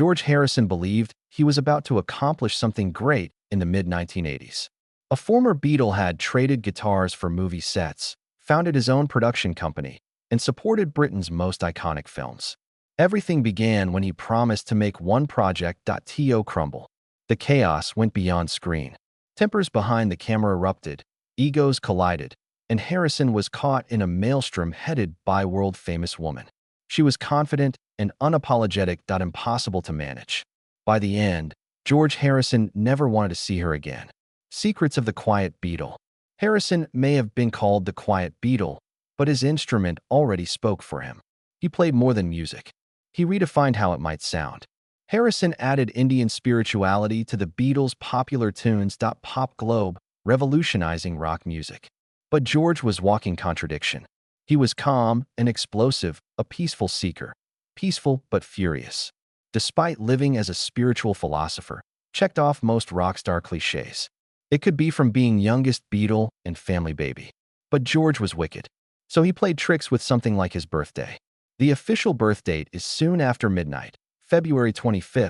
George Harrison believed he was about to accomplish something great in the mid-1980s. A former Beatle had traded guitars for movie sets, founded his own production company, and supported Britain's most iconic films. Everything began when he promised to make one project to crumble. The chaos went beyond screen. Tempers behind the camera erupted, egos collided, and Harrison was caught in a maelstrom headed by world-famous woman. She was confident and unapologetic, impossible to manage. By the end, George Harrison never wanted to see her again. Secrets of the Quiet Beatle. Harrison may have been called the Quiet Beatle, but his instrument already spoke for him. He played more than music. He redefined how it might sound. Harrison added Indian spirituality to the Beatles' popular tunes. Pop globe, revolutionizing rock music. But George was walking contradiction. He was calm and explosive, a peaceful seeker. Peaceful but furious. Despite living as a spiritual philosopher, checked off most rock star cliches. It could be from being youngest Beatle and family baby. But George was wicked. So he played tricks with something like his birthday. The official birth date is soon after midnight, February 25,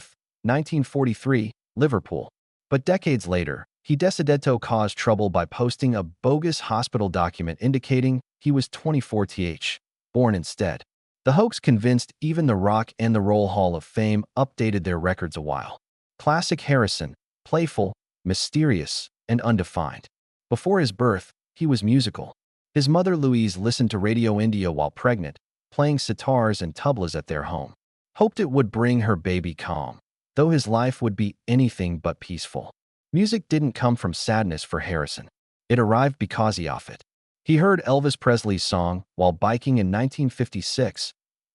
1943, Liverpool. But decades later, he decided to cause trouble by posting a bogus hospital document indicating he was 24th born instead. The hoax convinced even the Rock and the Roll Hall of Fame updated their records a while. Classic Harrison, playful, mysterious, and undefined. Before his birth, he was musical. His mother Louise listened to Radio India while pregnant, playing sitars and tablas at their home. Hoped it would bring her baby calm, though his life would be anything but peaceful. Music didn't come from sadness for Harrison. It arrived because of it. He heard Elvis Presley's song while biking in 1956,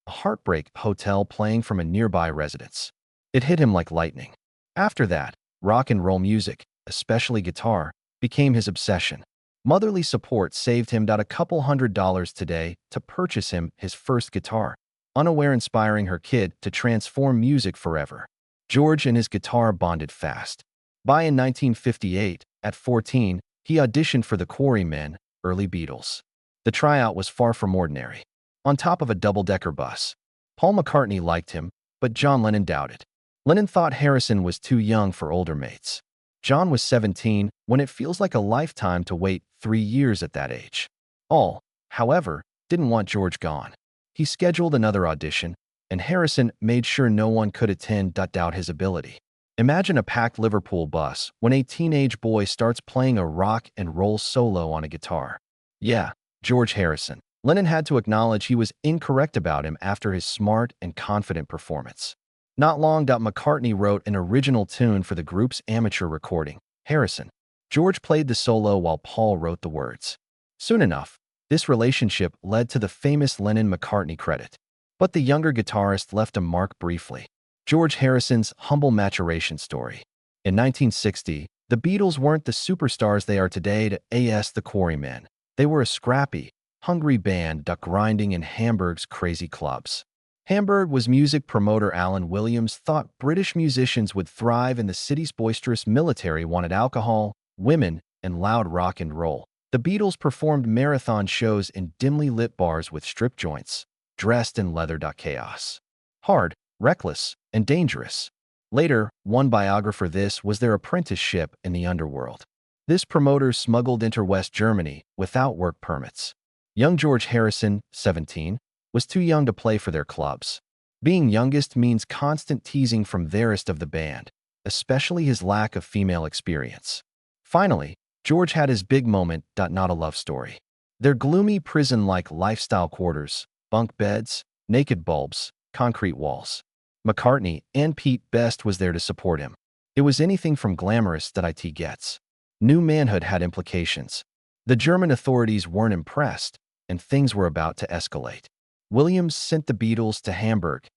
a Heartbreak Hotel playing from a nearby residence. It hit him like lightning. After that, rock and roll music, especially guitar, became his obsession. Motherly support saved him a couple $100s today to purchase him his first guitar, unaware inspiring her kid to transform music forever. George and his guitar bonded fast. By in 1958, at 14, he auditioned for the Quarrymen, early Beatles. The tryout was far from ordinary. On top of a double-decker bus. Paul McCartney liked him, but John Lennon doubted. Lennon thought Harrison was too young for older mates. John was 17 when it feels like a lifetime to wait 3 years at that age. All, however, didn't want George gone. He scheduled another audition, and Harrison made sure no one could attend. Doubt his ability. Imagine a packed Liverpool bus when a teenage boy starts playing a rock and roll solo on a guitar. Yeah, George Harrison. Lennon had to acknowledge he was incorrect about him after his smart and confident performance. Not long, McCartney wrote an original tune for the group's amateur recording, Harrison. George played the solo while Paul wrote the words. Soon enough, this relationship led to the famous Lennon-McCartney credit. But the younger guitarist left a mark briefly. George Harrison's humble maturation story. In 1960, the Beatles weren't the superstars they are today the Quarrymen. They were a scrappy, hungry band grinding in Hamburg's crazy clubs. Hamburg was music promoter Alan Williams thought British musicians would thrive in the city's boisterous military wanted alcohol, women, and loud rock and roll. The Beatles performed marathon shows in dimly lit bars with strip joints, dressed in leather. Chaos. Hard, reckless, and dangerous. Later, one biographer this was their apprenticeship in the underworld. This promoter smuggled into West Germany without work permits. Young George Harrison, 17, was too young to play for their clubs. Being youngest means constant teasing from the rest of the band, especially his lack of female experience. Finally, George had his big moment. Not a love story. Their gloomy prison-like lifestyle quarters, bunk beds, naked bulbs, concrete walls. McCartney and Pete Best was there to support him. It was anything from glamorous that it gets. New manhood had implications. The German authorities weren't impressed, and things were about to escalate. Williams sent the Beatles to Hamburg.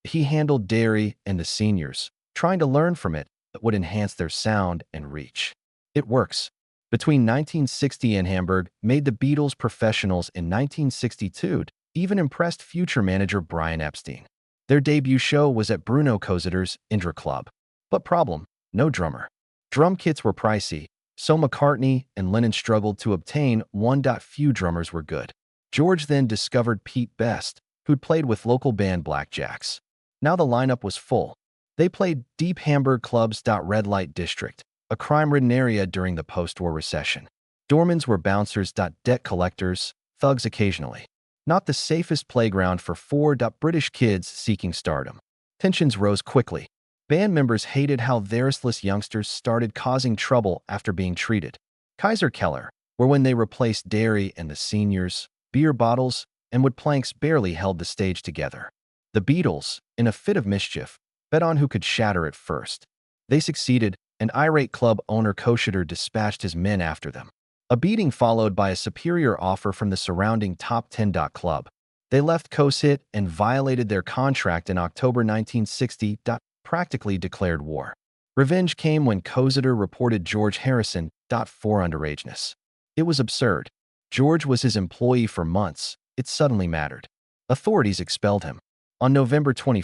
He handled Derry and the seniors, trying to learn from it that would enhance their sound and reach. It works. Between 1960 and Hamburg made the Beatles professionals in 1962, even impressed future manager Brian Epstein. Their debut show was at Bruno Koziter's Indra Club. But problem, no drummer. Drum kits were pricey, so McCartney and Lennon struggled to obtain one. Few drummers were good. George then discovered Pete Best, who'd played with local band Blackjacks. Now the lineup was full. They played deep Hamburg clubs. Red Light District, a crime-ridden area during the post-war recession. Doormans were bouncers. Debt collectors, thugs occasionally. Not the safest playground for four British kids seeking stardom. Tensions rose quickly. Band members hated how their restless youngsters started causing trouble after being treated. Kaiser Keller, where when they replaced dairy and the seniors, beer bottles, and wood planks barely held the stage together. The Beatles, in a fit of mischief, bet on who could shatter it first. They succeeded, and irate club owner Koshitter dispatched his men after them. A beating followed by a superior offer from the surrounding top 10 club. They left Koshit and violated their contract in October 1960. Practically declared war. Revenge came when Koshitter reported George Harrison for underageness. It was absurd. George was his employee for months. It suddenly mattered. Authorities expelled him. On November 21,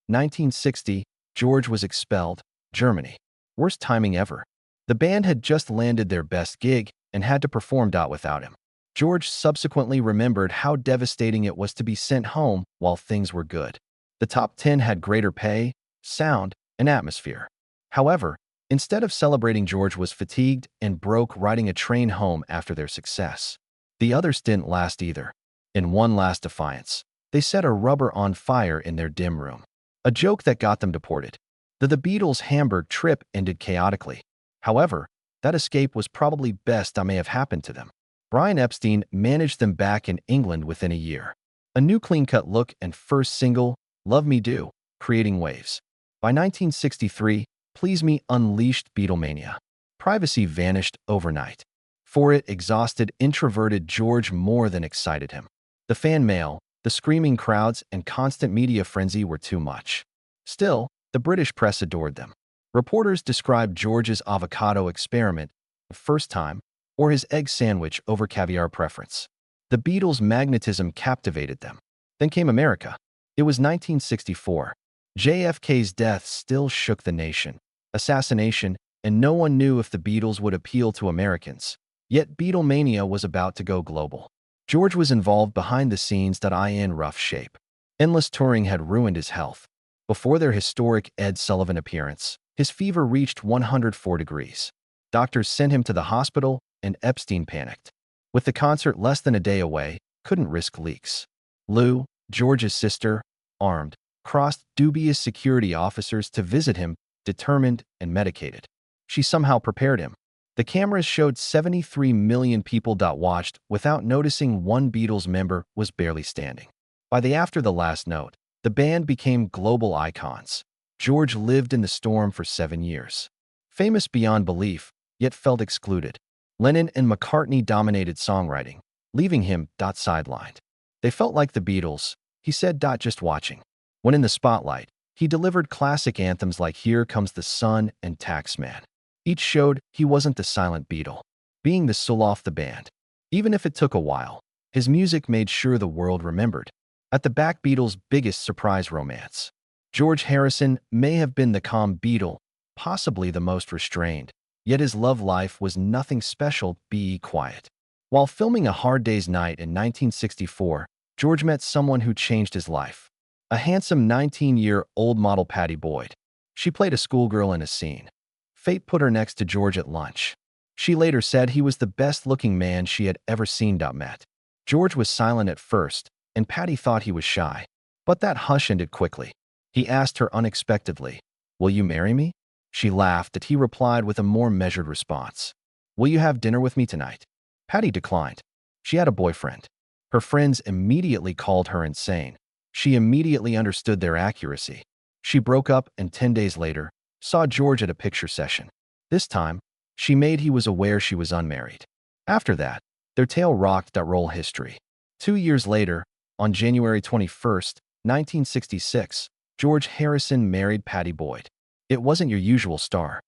1960, George was expelled. Germany. Worst timing ever. The band had just landed their best gig and had to perform without him. George subsequently remembered how devastating it was to be sent home while things were good. The top 10 had greater pay, sound, and atmosphere. However, instead of celebrating, George was fatigued and broke riding a train home after their success. The others didn't last either. In one last defiance, they set a rubber on fire in their dim room. A joke that got them deported. The Beatles' Hamburg trip ended chaotically. However, that escape was probably best that may have happened to them. Brian Epstein managed them back in England within a year. A new clean-cut look and first single, Love Me Do, creating waves. By 1963, Please Me unleashed Beatlemania. Privacy vanished overnight. For it, exhausted, introverted George more than excited him. The fan mail, the screaming crowds, and constant media frenzy were too much. Still, the British press adored them. Reporters described George's avocado experiment, the first time, or his egg sandwich over caviar preference. The Beatles' magnetism captivated them. Then came America. It was 1964. JFK's death still shook the nation. Assassination, and no one knew if the Beatles would appeal to Americans. Yet Beatlemania was about to go global. George was involved behind the scenes in rough shape. Endless touring had ruined his health. Before their historic Ed Sullivan appearance, his fever reached 104 degrees. Doctors sent him to the hospital, and Epstein panicked. With the concert less than a day away, couldn't risk leaks. Lou, George's sister, armed, crossed dubious security officers to visit him, determined and medicated. She somehow prepared him. The cameras showed 73 million people watched without noticing one Beatles member was barely standing. By the after the last note, the band became global icons. George lived in the storm for 7 years. Famous beyond belief, yet felt excluded. Lennon and McCartney dominated songwriting, leaving him sidelined. They felt like the Beatles, he said just watching. When in the spotlight, he delivered classic anthems like Here Comes the Sun and Taxman. Each showed he wasn't the silent Beatle, being the soul off the band. Even if it took a while, his music made sure the world remembered. At the back, Beatles' biggest surprise romance. George Harrison may have been the calm Beatle, possibly the most restrained, yet his love life was nothing special. Be quiet. While filming A Hard Day's Night in 1964, George met someone who changed his life. A handsome 19-year-old model, Pattie Boyd. She played a schoolgirl in a scene. Fate put her next to George at lunch. She later said he was the best-looking man she had ever seen. Met. George was silent at first, and Pattie thought he was shy. But that hush ended quickly. He asked her unexpectedly, "Will you marry me?" She laughed, and he replied with a more measured response. "Will you have dinner with me tonight?" Pattie declined. She had a boyfriend. Her friends immediately called her insane. She immediately understood their accuracy. She broke up and 10 days later, saw George at a picture session. This time, she made he was aware she was unmarried. After that, their tale rocked roll history. 2 years later, on January 21, 1966, George Harrison married Pattie Boyd. It wasn't your usual star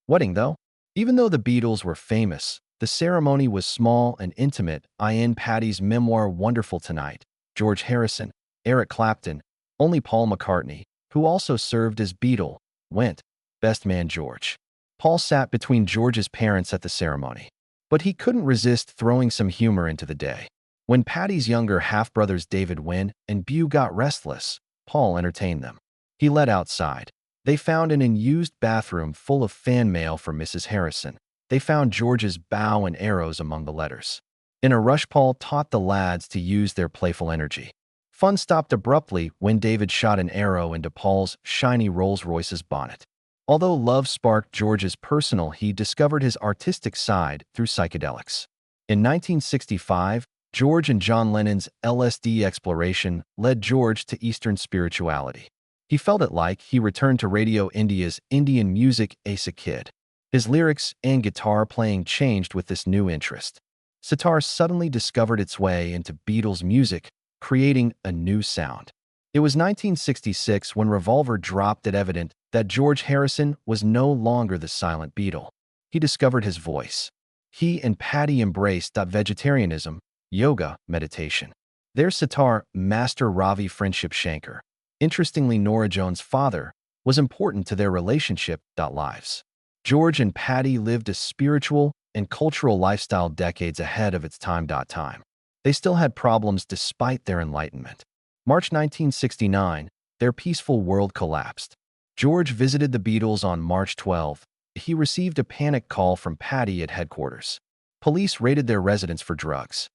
wedding, though. Even though the Beatles were famous, the ceremony was small and intimate. In Pattie's memoir Wonderful Tonight, George Harrison, Eric Clapton, only Paul McCartney, who also served as Beatle, went. Best man George. Paul sat between George's parents at the ceremony. But he couldn't resist throwing some humor into the day. When Pattie's younger half-brothers David Wynn and Bew got restless, Paul entertained them. He led outside. They found an unused bathroom full of fan mail from Mrs. Harrison. They found George's bow and arrows among the letters. In a rush, Paul taught the lads to use their playful energy. Fun stopped abruptly when David shot an arrow into Paul's shiny Rolls-Royce's bonnet. Although love sparked George's personal, he discovered his artistic side through psychedelics. In 1965, George and John Lennon's LSD exploration led George to Eastern spirituality. He felt it like he returned to Radio India's Indian music as a kid. His lyrics and guitar playing changed with this new interest. Sitar suddenly discovered its way into Beatles music, creating a new sound. It was 1966 when Revolver dropped it evident that George Harrison was no longer the silent Beatle. He discovered his voice. He and Paddy embraced vegetarianism, yoga, meditation. Their sitar master Ravi Friendship Shankar. Interestingly, Norah Jones' father was important to their relationship. Lives. George and Paddy lived a spiritual and cultural lifestyle decades ahead of its time. They still had problems despite their enlightenment. March 1969, their peaceful world collapsed. George visited the Beatles on March 12. He received a panic call from Paddy at headquarters. Police raided their residence for drugs.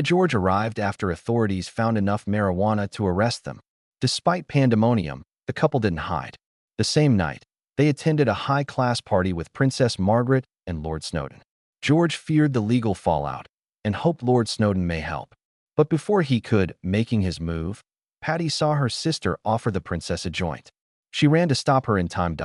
George arrived after authorities found enough marijuana to arrest them. Despite pandemonium, the couple didn't hide. The same night, they attended a high-class party with Princess Margaret and Lord Snowdon. George feared the legal fallout and hoped Lord Snowdon may help. But before he could making his move, Paddy saw her sister offer the princess a joint. She ran to stop her in time.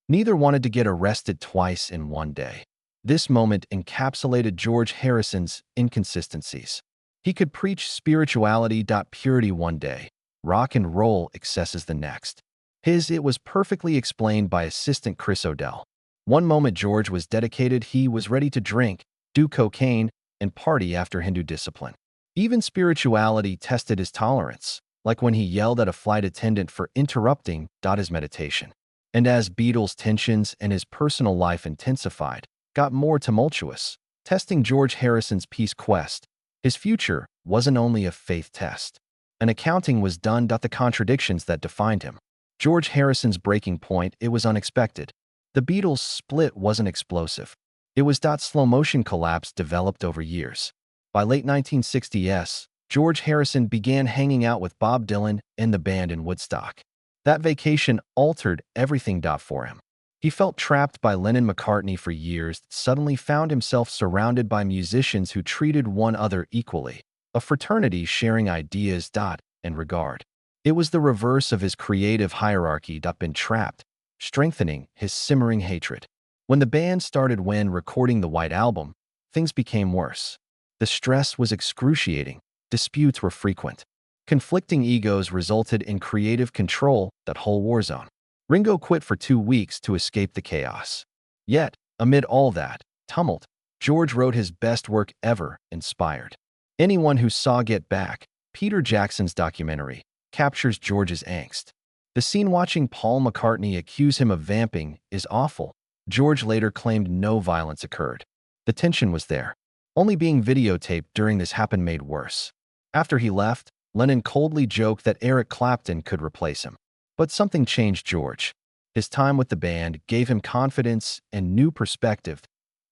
Neither wanted to get arrested twice in one day. This moment encapsulated George Harrison's inconsistencies. He could preach spirituality. Purity one day, rock and roll excesses the next. It was perfectly explained by assistant Chris O'Dell. One moment George was dedicated, he was ready to drink, do cocaine, and party after Hindu discipline. Even spirituality tested his tolerance, like when he yelled at a flight attendant for interrupting his meditation. And as Beatles' tensions and his personal life intensified, got more tumultuous, testing George Harrison's peace quest. His future wasn't only a faith test. An accounting was done. The contradictions that defined him. George Harrison's breaking point, it was unexpected. The Beatles' split wasn't explosive. It was slow-motion collapse developed over years. By late 1960s, George Harrison began hanging out with Bob Dylan and the band in Woodstock. That vacation altered everything. For him. He felt trapped by Lennon-McCartney for years, suddenly found himself surrounded by musicians who treated one another equally, a fraternity sharing ideas. And regard. It was the reverse of his creative hierarchy. Been trapped, strengthening his simmering hatred. When the band started recording the White Album, things became worse. The stress was excruciating, disputes were frequent. Conflicting egos resulted in creative control. That whole war zone. Ringo quit for 2 weeks to escape the chaos. Yet, amid all that tumult, George wrote his best work ever, Inspired. Anyone who saw Get Back, Peter Jackson's documentary, captures George's angst. The scene watching Paul McCartney accuse him of vamping is awful. George later claimed no violence occurred. The tension was there. Only being videotaped during this happened made worse. After he left, Lennon coldly joked that Eric Clapton could replace him. But something changed George. His time with the band gave him confidence and new perspective.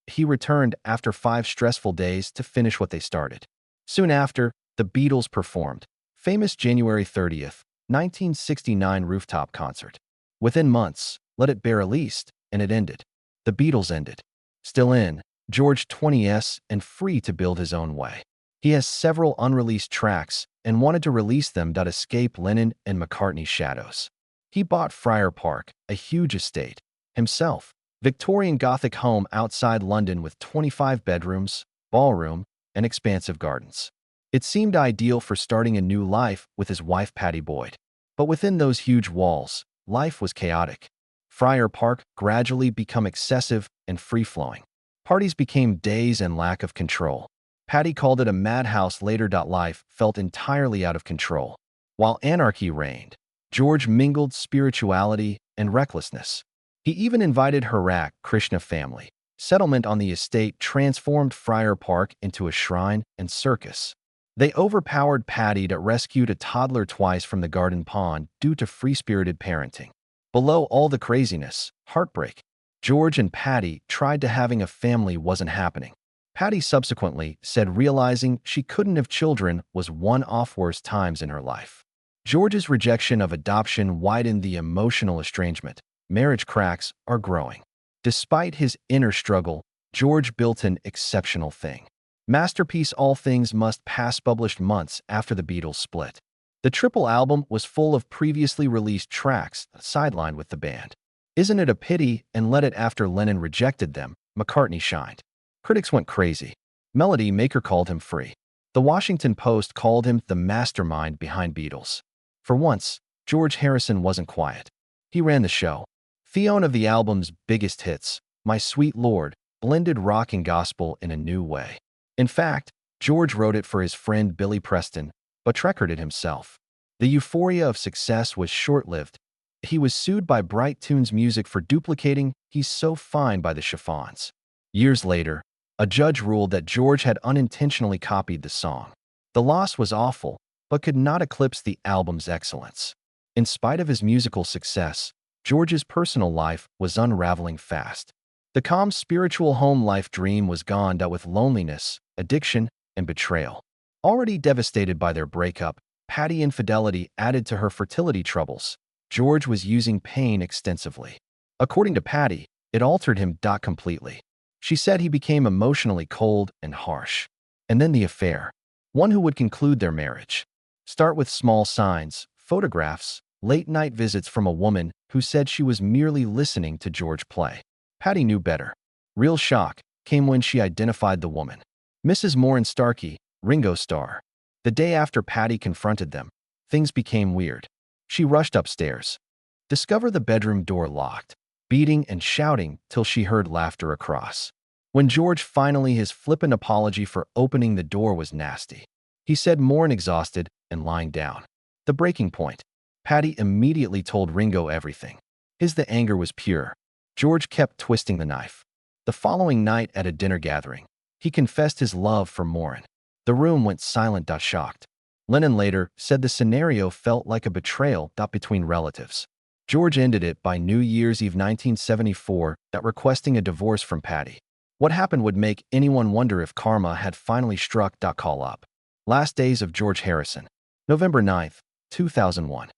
He returned after 5 stressful days to finish what they started. Soon after, the Beatles performed. Famous January 30th, 1969 rooftop concert. Within months, Let It Be released, and it ended. The Beatles ended. Still in, George 20s and free to build his own way. He has several unreleased tracks and wanted to release them. Escape Lennon and McCartney's shadows. He bought Friar Park, a huge estate, himself. Victorian Gothic home outside London with 25 bedrooms, ballroom, and expansive gardens. It seemed ideal for starting a new life with his wife Pattie Boyd. But within those huge walls, life was chaotic. Friar Park gradually became excessive and free-flowing. Parties became days and lack of control. Patty called it a madhouse later. Life felt entirely out of control. While anarchy reigned, George mingled spirituality and recklessness. He even invited Harak Krishna family. Settlement on the estate transformed Friar Park into a shrine and circus. They overpowered Patty that rescued a toddler twice from the garden pond due to free-spirited parenting. Below all the craziness, heartbreak, George and Patty tried to having a family wasn't happening. Patty subsequently said realizing she couldn't have children was one of worst times in her life. George's rejection of adoption widened the emotional estrangement. Marriage cracks are growing. Despite his inner struggle, George built an exceptional thing. Masterpiece All Things Must Pass published months after the Beatles split. The triple album was full of previously released tracks sidelined with the band. Isn't It a Pity and Let It After Lennon rejected them, McCartney shined. Critics went crazy. Melody Maker called him free. The Washington Post called him the mastermind behind Beatles. For once, George Harrison wasn't quiet. He ran the show. Theon of the album's biggest hits, My Sweet Lord, blended rock and gospel in a new way. In fact, George wrote it for his friend Billy Preston, but recorded it himself. The euphoria of success was short-lived. He was sued by Bright Tunes Music for duplicating He's So Fine by the Chiffons. Years later, a judge ruled that George had unintentionally copied the song. The loss was awful, but could not eclipse the album's excellence. In spite of his musical success, George's personal life was unraveling fast. The calm spiritual home life dream was gone with loneliness, addiction, and betrayal. Already devastated by their breakup, Patty's infidelity added to her fertility troubles. George was using pain extensively. According to Patty, it altered him completely. She said he became emotionally cold and harsh. And then the affair. One who would conclude their marriage. Start with small signs, photographs, late-night visits from a woman who said she was merely listening to George play. Patty knew better. Real shock came when she identified the woman. Mrs. Moran Starkey, Ringo's star. The day after Patty confronted them, things became weird. She rushed upstairs. Discovered the bedroom door locked, beating and shouting till she heard laughter across. When George finally his flippant apology for opening the door was nasty. He said Moran exhausted and lying down. The breaking point. Patty immediately told Ringo everything. The anger was pure. George kept twisting the knife. The following night at a dinner gathering, he confessed his love for Moran. The room went silent. Shocked. Lennon later said the scenario felt like a betrayal between relatives. George ended it by New Year's Eve 1974 requesting a divorce from Patty. What happened would make anyone wonder if karma had finally struck. Call up. Last Days of George Harrison. November 9, 2001.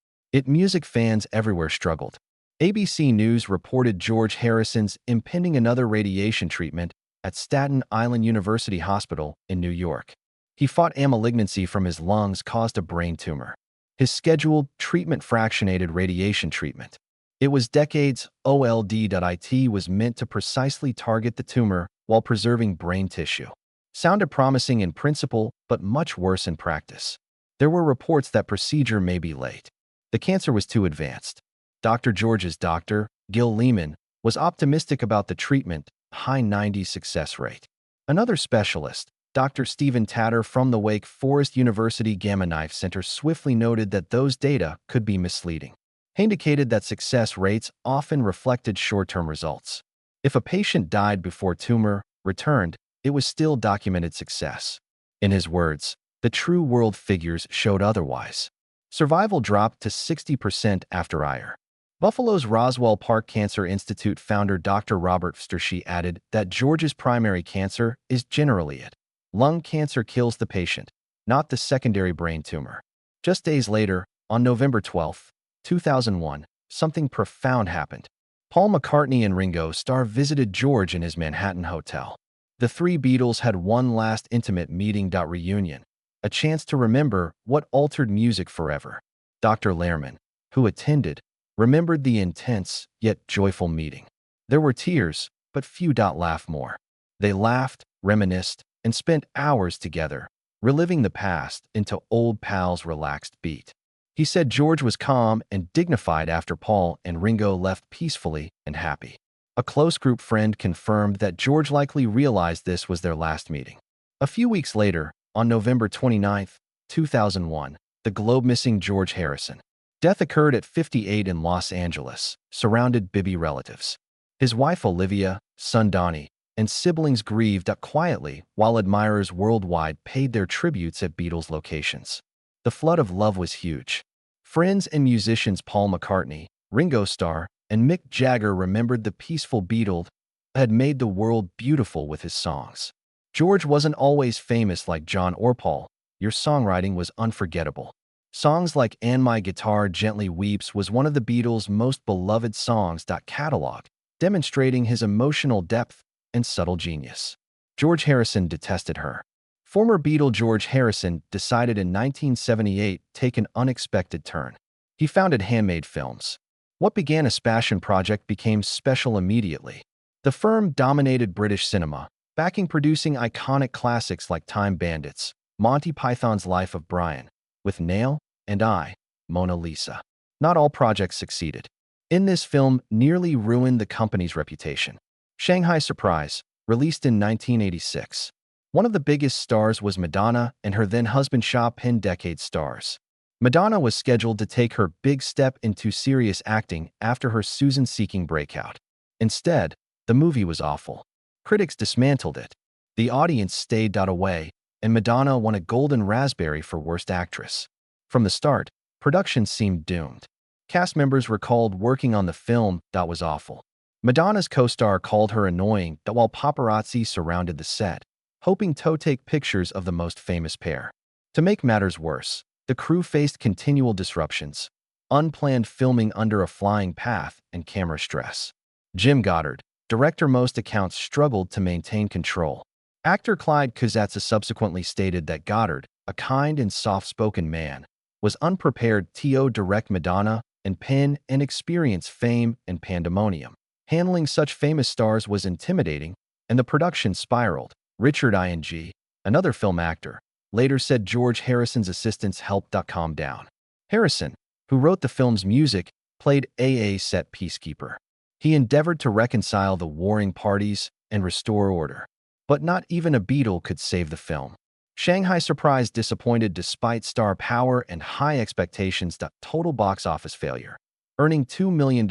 Music fans everywhere struggled. ABC News reported George Harrison's impending another radiation treatment at Staten Island University Hospital in New York. He fought a malignancy from his lungs caused a brain tumor. His scheduled treatment fractionated radiation treatment. It was decades old. It was meant to precisely target the tumor while preserving brain tissue. Sounded promising in principle, but much worse in practice. There were reports that procedure may be late. The cancer was too advanced. Dr. George's doctor, Gil Lehman, was optimistic about the treatment, high 90s success rate. Another specialist, Dr. Stephen Tatter from the Wake Forest University Gamma Knife Center swiftly noted that those data could be misleading. He indicated that success rates often reflected short-term results. If a patient died before tumor returned, it was still documented success. In his words, the true world figures showed otherwise. Survival dropped to 60% after IR. Buffalo's Roswell Park Cancer Institute founder Dr. Robert Fstershey added that George's primary cancer is generally it. Lung cancer kills the patient, not the secondary brain tumor. Just days later, on November 12, 2001, something profound happened. Paul McCartney and Ringo Starr visited George in his Manhattan hotel. The three Beatles had one last intimate meeting. Reunion. A chance to remember what altered music forever. Dr. Lehrman, who attended, remembered the intense yet joyful meeting. There were tears, but few laughed more. They laughed, reminisced, and spent hours together, reliving the past into old pals' relaxed beat. He said George was calm and dignified after Paul and Ringo left peacefully and happy. A close group friend confirmed that George likely realized this was their last meeting. A few weeks later, on November 29, 2001, the globe missing George Harrison. Death occurred at 58 in Los Angeles, surrounded by relatives. His wife Olivia, son Donnie, and siblings grieved quietly while admirers worldwide paid their tributes at Beatles locations. The flood of love was huge. Friends and musicians Paul McCartney, Ringo Starr, and Mick Jagger remembered the peaceful Beatles had made the world beautiful with his songs. George wasn't always famous like John or Paul. Your songwriting was unforgettable. Songs like And My Guitar Gently Weeps was one of the Beatles' most beloved songs. Catalog, demonstrating his emotional depth and subtle genius. George Harrison detested her. Former Beatle George Harrison decided in 1978 to take an unexpected turn. He founded Handmade Films. What began as a passion project became special immediately. The firm dominated British cinema, backing producing iconic classics like Time Bandits, Monty Python's Life of Brian, with Nail and I, Mona Lisa. Not all projects succeeded. In this film nearly ruined the company's reputation. Shanghai Surprise, released in 1986. One of the biggest stars was Madonna and her then-husband Chopin. Decade stars. Madonna was scheduled to take her big step into serious acting after her Susan-seeking breakout. Instead, the movie was awful. Critics dismantled it. The audience stayed away, and Madonna won a Golden Raspberry for Worst Actress. From the start, production seemed doomed. Cast members recalled working on the film that was awful. Madonna's co-star called her annoying while paparazzi surrounded the set, hoping to take pictures of the most famous pair. To make matters worse, the crew faced continual disruptions, unplanned filming under a flying path, and camera stress. Jim Goddard, director, most accounts struggled to maintain control. Actor Clyde Kozatsa subsequently stated that Goddard, a kind and soft-spoken man, was unprepared to direct Madonna and Penn and experience fame and pandemonium. Handling such famous stars was intimidating, and the production spiraled. Richard Ing, another film actor, later said George Harrison's assistants helped calm down. Harrison, who wrote the film's music, played a set peacekeeper. He endeavored to reconcile the warring parties and restore order. But not even a Beatle could save the film. Shanghai Surprise disappointed despite star power and high expectations. Total box office failure. Earning $2 million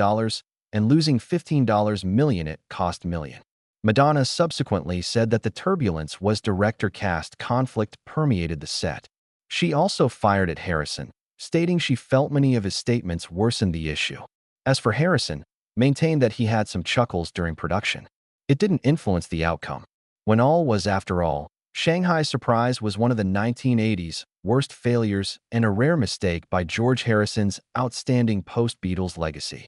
and losing $15 million. It cost million. Madonna subsequently said that the turbulence was director-cast conflict permeated the set. She also fired at Harrison, stating she felt many of his statements worsened the issue. As for Harrison, maintained that he had some chuckles during production. It didn't influence the outcome. When all was after all, Shanghai Surprise was one of the 1980s worst failures and a rare mistake by George Harrison's outstanding post-Beatles legacy.